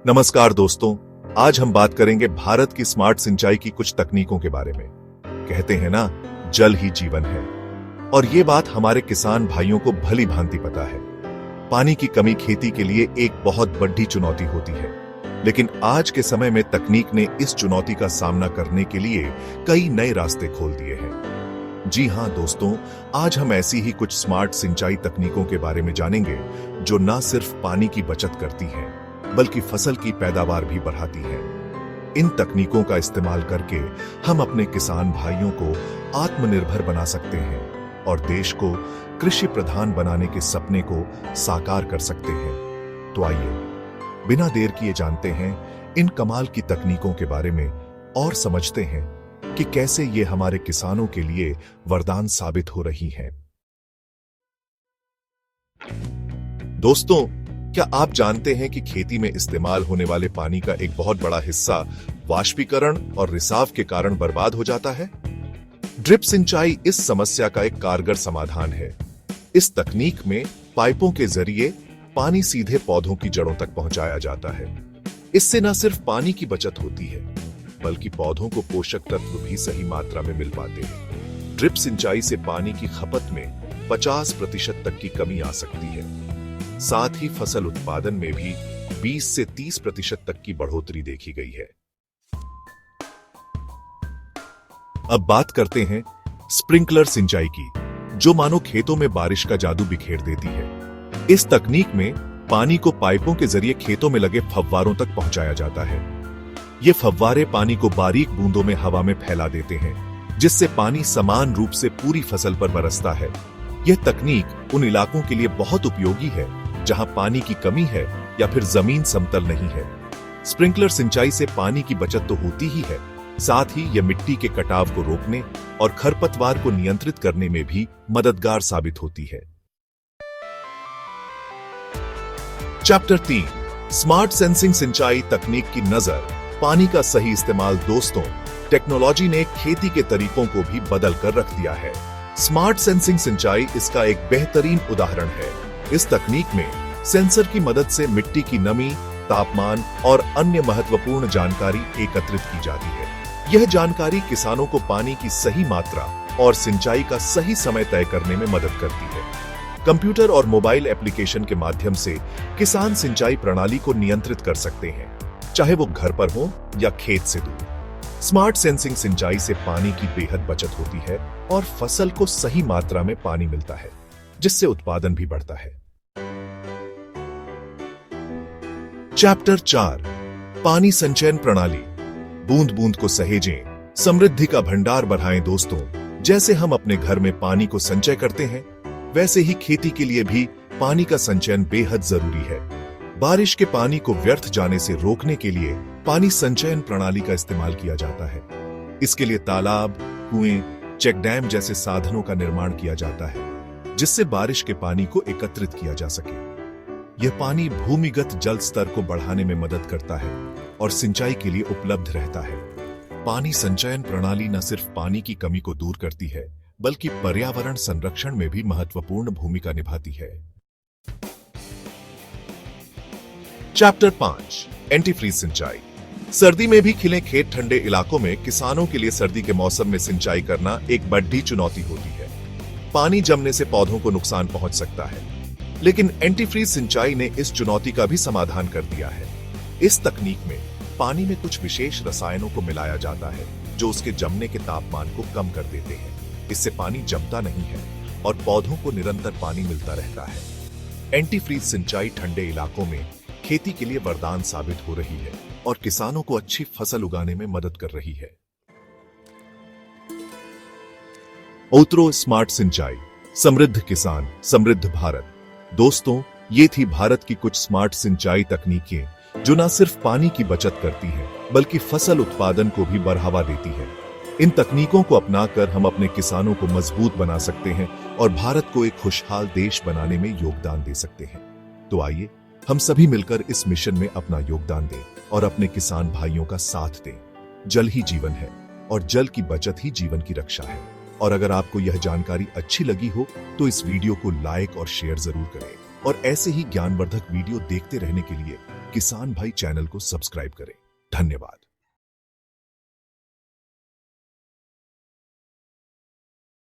नमस्कार दोस्तों, आज हम बात करेंगे भारत की स्मार्ट सिंचाई की कुछ तकनीकों के बारे में। कहते हैं ना, जल ही जीवन है, और ये बात हमारे किसान भाइयों को भली भांति पता है। पानी की कमी खेती के लिए एक बहुत बड़ी चुनौती होती है, लेकिन आज के समय में तकनीक ने इस चुनौती का सामना करने के लिए कई नए रास्ते खोल दिए हैं। जी हां दोस्तों, आज हम ऐसी ही कुछ स्मार्ट सिंचाई तकनीकों के बारे में जानेंगे जो न सिर्फ पानी की बचत करती हैं, बल्कि फसल की पैदावार भी बढ़ाती है। इन तकनीकों का इस्तेमाल करके हम अपने किसान भाइयों को आत्मनिर्भर बना सकते हैं और देश को कृषि प्रधान बनाने के सपने को साकार कर सकते हैं। तो आइए, बिना देर किए जानते हैं इन कमाल की तकनीकों के बारे में और समझते हैं कि कैसे ये हमारे किसानों के लिए वरदान साबित हो रही हैं। दोस्तों, क्या आप जानते हैं कि खेती में इस्तेमाल होने वाले पानी का एक बहुत बड़ा हिस्सा वाष्पीकरण और रिसाव के कारण बर्बाद हो जाता है? ड्रिप सिंचाई इस समस्या का एक कारगर समाधान है। इस तकनीक में पाइपों के जरिए पानी सीधे पौधों की जड़ों तक पहुंचाया जाता है। इससे न सिर्फ पानी की बचत होती है, बल्कि पौधों को पोषक तत्व भी सही मात्रा में मिल पाते हैं। ड्रिप सिंचाई से पानी की खपत में 50% तक की कमी आ सकती है। साथ ही फसल उत्पादन में भी 20 से 30% तक की बढ़ोतरी देखी गई है। अब बात करते हैं स्प्रिंकलर सिंचाई की, जो मानो खेतों में बारिश का जादू बिखेर देती है। इस तकनीक में पानी को पाइपों के जरिए खेतों में लगे फव्वारों तक पहुंचाया जाता है। ये फव्वारे पानी को बारीक बूंदों में हवा में फैला देते हैं, जिससे पानी समान रूप से पूरी फसल पर बरसता है। यह तकनीक उन इलाकों के लिए बहुत उपयोगी है जहां पानी की कमी है या फिर जमीन समतल नहीं है। स्प्रिंकलर सिंचाई से पानी की बचत तो होती ही है, साथ ही यह मिट्टी के कटाव को रोकने और खरपतवार को नियंत्रित करने में भी मददगार साबित होती है। चैप्टर 3, स्मार्ट सेंसिंग सिंचाई तकनीक की नजर, पानी का सही इस्तेमाल। दोस्तों, टेक्नोलॉजी ने खेती के तरीकों को भी बदल कर रख दिया है। स्मार्ट सेंसिंग सिंचाई इसका एक बेहतरीन उदाहरण है। इस तकनीक में सेंसर की मदद से मिट्टी की नमी, तापमान और अन्य महत्वपूर्ण जानकारी एकत्रित की जाती है। यह जानकारी किसानों को पानी की सही मात्रा और सिंचाई का सही समय तय करने में मदद करती है। कंप्यूटर और मोबाइल एप्लीकेशन के माध्यम से किसान सिंचाई प्रणाली को नियंत्रित कर सकते हैं, चाहे वो घर पर हो या खेत से दूर। स्मार्ट सेंसिंग सिंचाई से पानी की बेहद बचत होती है और फसल को सही मात्रा में पानी मिलता है, जिससे उत्पादन भी बढ़ता है। चैप्टर 4, पानी संचयन प्रणाली। बूंद बूंद को सहेजें, समृद्धि का भंडार बढ़ाएं। दोस्तों, जैसे हम अपने घर में पानी को संचय करते हैं, वैसे ही खेती के लिए भी पानी का संचयन बेहद जरूरी है। बारिश के पानी को व्यर्थ जाने से रोकने के लिए पानी संचयन प्रणाली का इस्तेमाल किया जाता है। इसके लिए तालाब, कुएं, चेक डैम जैसे साधनों का निर्माण किया जाता है, जिससे बारिश के पानी को एकत्रित किया जा सके। यह पानी भूमिगत जल स्तर को बढ़ाने में मदद करता है और सिंचाई के लिए उपलब्ध रहता है। पानी संचयन प्रणाली न सिर्फ पानी की कमी को दूर करती है, बल्कि पर्यावरण संरक्षण में भी महत्वपूर्ण भूमिका निभाती है। चैप्टर 5, एंटीफ्रीज सिंचाई। सर्दी में भी खिले खेत ठंडे इलाकों में किसानों के लिए सर्दी के मौसम में सिंचाई करना एक बड़ी चुनौती होती है। पानी जमने से पौधों को नुकसान पहुंच सकता है, लेकिन एंटीफ्रीज सिंचाई ने इस चुनौती का भी समाधान कर दिया है। इस तकनीक में पानी में कुछ विशेष रसायनों को मिलाया जाता है, जो उसके जमने के तापमान को कम कर देते हैं। इससे पानी जमता नहीं है और पौधों को निरंतर पानी मिलता रहता है। एंटीफ्रीज सिंचाई ठंडे इलाकों में खेती के लिए वरदान साबित हो रही है और किसानों को अच्छी फसल उगाने में मदद कर रही है। ओत्रो स्मार्ट सिंचाई, समृद्ध किसान, समृद्ध भारत। दोस्तों, ये थी भारत की कुछ स्मार्ट सिंचाई तकनीकें जो न सिर्फ पानी की बचत करती हैं, बल्कि फसल उत्पादन को भी बढ़ावा देती हैं। इन तकनीकों को अपनाकर हम अपने किसानों को मजबूत बना सकते हैं और भारत को एक खुशहाल देश बनाने में योगदान दे सकते हैं। तो आइए, हम सभी मिलकर इस मिशन में अपना योगदान दें और अपने किसान भाइयों का साथ दें। जल ही जीवन है और जल की बचत ही जीवन की रक्षा है। और अगर आपको यह जानकारी अच्छी लगी हो तो इस वीडियो को लाइक और शेयर जरूर करें और ऐसे ही ज्ञानवर्धक वीडियो देखते रहने के लिए किसान भाई चैनल को सब्सक्राइब करें। धन्यवाद।